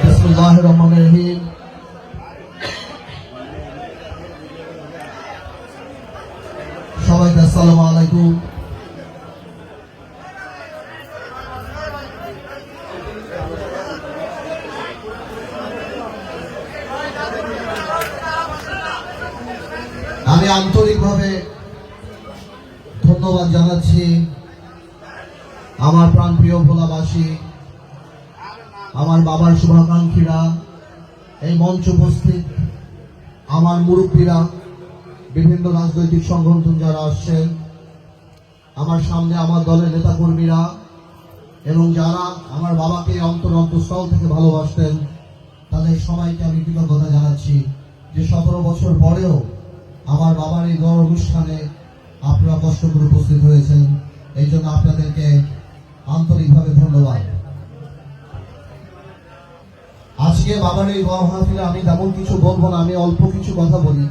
বিসমিল্লাহির রহমানির রহিম। সবাইকে আসসালামু আলাইকুম। আমি আন্তরিকভাবে ধন্যবাদ জানাচ্ছি আমার প্রাণপ্রিয় ভোলাবাসী, আমার বাবার শুভাকাঙ্ক্ষীরা, এই মঞ্চ উপস্থিত আমার মুরব্বীরা, বিভিন্ন রাজনৈতিক সংগঠন যারা আসছেন, আমার সামনে আমার দলের নেতাকর্মীরা এবং যারা আমার বাবাকে অন্তরস্থল থেকে ভালোবাসতেন, তাদের সবাইকে আমি কৃতজ্ঞতা জানাচ্ছি যে 17 বছর পরেও আমার বাবার এই গড় অনুষ্ঠানে আপনারা কষ্ট করে উপস্থিত হয়েছেন। এই জন্য আপনাদেরকে আন্তরিকভাবে ধন্যবাদ। আজকে বাবার এই গড় মাহফিলে আমি তেমন কিছু বলবো না, আমি অল্প কিছু কথা বলি।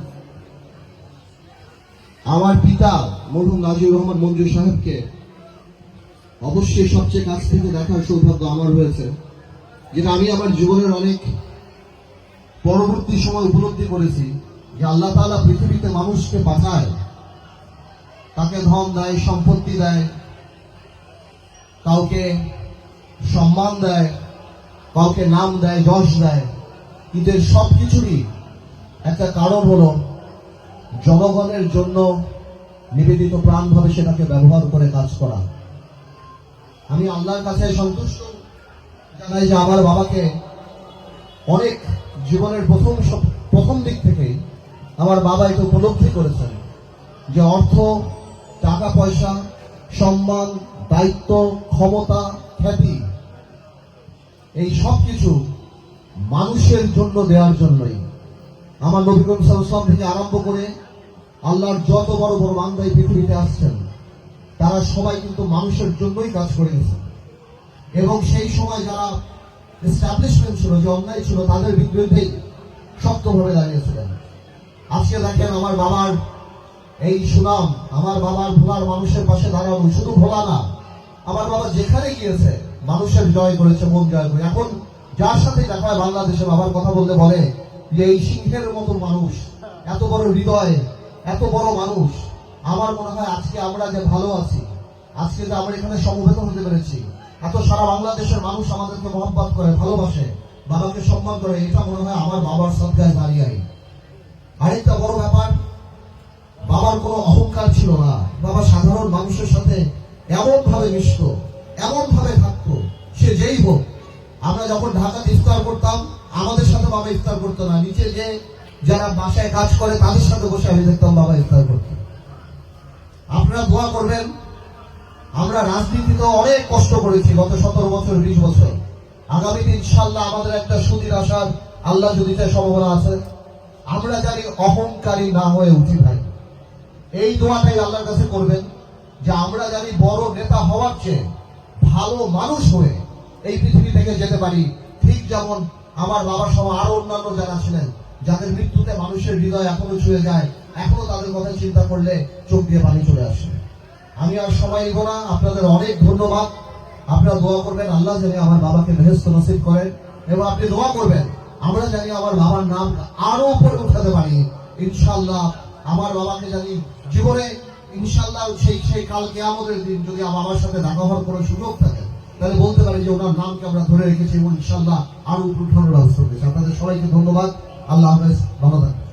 আমার পিতা মরহুম নাজির রহমান মঞ্জু সাহেবকে অবশ্যই সবচেয়ে কাছ থেকে দেখার সৌভাগ্য আমার হয়েছে, যেটা আমি আমার জীবনের অনেক পরবর্তী সময় উপলব্ধি করেছি যে আল্লাহ তাআলা পৃথিবীতে মানুষকে পাঠায়, তাকে ধন দেয়, সম্পত্তি দেয়, কাউকে সম্মান দেয়, কাউকে নাম দেয়, যশ দেয়, কিন্তু এর সবকিছুরই একটা কারণ হলো জনগণের জন্য নিবেদিত প্রাণভাবে সেটাকে ব্যবহার করে কাজ করা। আমি আল্লাহর কাছে সন্তুষ্ট জানাই যে আমার বাবাকে অনেক জীবনের প্রথম দিক থেকেই আমার বাবা এটা উপলব্ধি করেছেন যে অর্থ, টাকা পয়সা, সম্মান, দায়িত্ব, ক্ষমতা, খ্যাতি এই সব কিছু মানুষের জন্য দেওয়ার জন্যই। আমার নবী করিম সাল্লাল্লাহু আলাইহি ওয়াসাল্লাম থেকে আরম্ভ করে আল্লাহর যত বড় বড় বান্দা এই পৃথিবীতে আসছেন, তারা সবাই কিন্তু মানুষের জন্যই কাজ করে গেছেন। এবং সেই সময় যারা এস্টাবলিশমেন্ট ছিল, যে অন্যায় ছিল, তাদের বিরুদ্ধেই শক্তভাবে দাঁড়িয়েছিলেন। আজকে দেখেন আমার বাবার এই সুনাম, আমার বাবার ভোলার মানুষের পাশে দাঁড়ানো, শুধু ভোলা না, আমার বাবা যেখানে গিয়েছে মানুষের জয় করেছে, মন জয় করে। এখন যার সাথে দেখা হয় বাংলাদেশে বাবার কথা বলতে বলে যে এই সিংহের মতো মানুষ, এত বড় হৃদয়, এত বড় মানুষ। আমার মনে হয় আজকে আমরা যে ভালো আছি, আজকে যে আমরা এখানে সমবেত হতে পেরেছি, এত সারা বাংলাদেশের মানুষ আমাদেরকে মহব্বত করে, ভালোবাসে, বাবাকে সম্মান করে, এটা মনে হয় আমার বাবার সদকায় দাঁড়িয়ে। আরেকটা বড় ব্যাপার, বাবার কোনো অহংকার ছিল না। বাবা সাধারণ মানুষের সাথে এমন ভাবে মিশত, এমন ভাবে থাকতো, সে যেই হোক। আমরা যখন ঢাকাতে ইফতার করতাম, আমাদের সাথে বাবা ইফতার করতো না, নিচে যে যারা বাসায় কাজ করে তাদের সাথে বসে আমি দেখতাম বাবা ইফতার করতো। আপনারা দোয়া করবেন। আমরা রাজনীতিতে অনেক কষ্ট করেছি গত 17 বছর, 20 বছর। আগামীতে ইনশাআল্লাহ আমাদের একটা সুদিন আসার আল্লাহ যদি চায় সম্ভাবনা আছে। আমরা জানি অহংকারী না হয়ে উঠি ভাই, এই দোয়াটাই আল্লাহর কাছে করবেন যে আমরা জানি বড় নেতা হওয়ার চেয়ে ভালো মানুষ হয়ে এই পৃথিবী থেকে যেতে পারি। ঠিক যেমন আমার বাবার সময় আরো অন্যান্য যারা ছিলেন, যাদের মৃত্যুতে মানুষের হৃদয় এখনো ছুঁয়ে যায়, এখনো তাদের কথা চিন্তা করলে চোখ দিয়ে পানি চলে আসে। আমি আর সময় নিব না, আপনাদের অনেক ধন্যবাদ। আপনারা দোয়া করবেন আল্লাহ জানি আমার বাবাকে বেহেশত নসিব করেন, এবং আপনি দোয়া করবেন আমরা জানি আমার বাবার নাম আরো উপরে উঠাতে পারি ইনশাআল্লাহ। আমার বাবাকে জানি জীবনে ইনশাআল্লাহ সেই কাল কিয়ামতের দিন যদি আমার বাবার সাথে দেখা হওয়ার কোনো সুযোগ থাকে, তাহলে বলতে পারি যে ওনার নামকে আমরা ধরে রেখেছি এবং ইনশাআল্লাহ আরো উপরে উঠানোর ব্যবস্থা করেছি। আপনাদের সবাইকে ধন্যবাদ। আল্লাহ হাফেজ, ভালো থাকবেন।